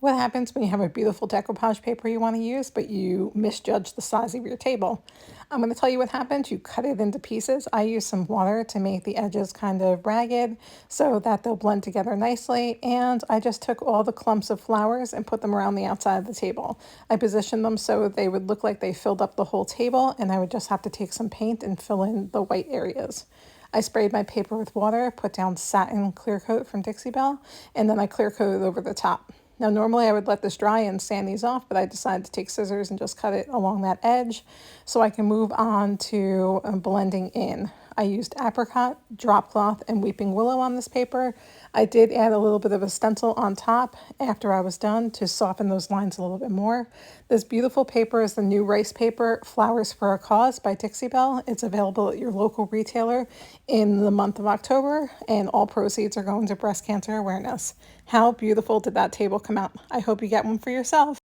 What happens when you have a beautiful decoupage paper you want to use, but you misjudge the size of your table? I'm going to tell you what happens. You cut it into pieces. I use some water to make the edges kind of ragged so that they'll blend together nicely. And I just took all the clumps of flowers and put them around the outside of the table. I positioned them so they would look like they filled up the whole table, and I would just have to take some paint and fill in the white areas. I sprayed my paper with water, put down satin clear coat from Dixie Belle, and then I clear coated over the top. Now, normally I would let this dry and sand these off, but I decided to take scissors and just cut it along that edge so I can move on to blending in. I used apricot, drop cloth, and weeping willow on this paper. I did add a little bit of a stencil on top after I was done to soften those lines a little bit more. This beautiful paper is the new rice paper, Flowers for a Cause by Dixie Belle. It's available at your local retailer in the month of October, and all proceeds are going to breast cancer awareness. How beautiful did that table come out? I hope you get one for yourself.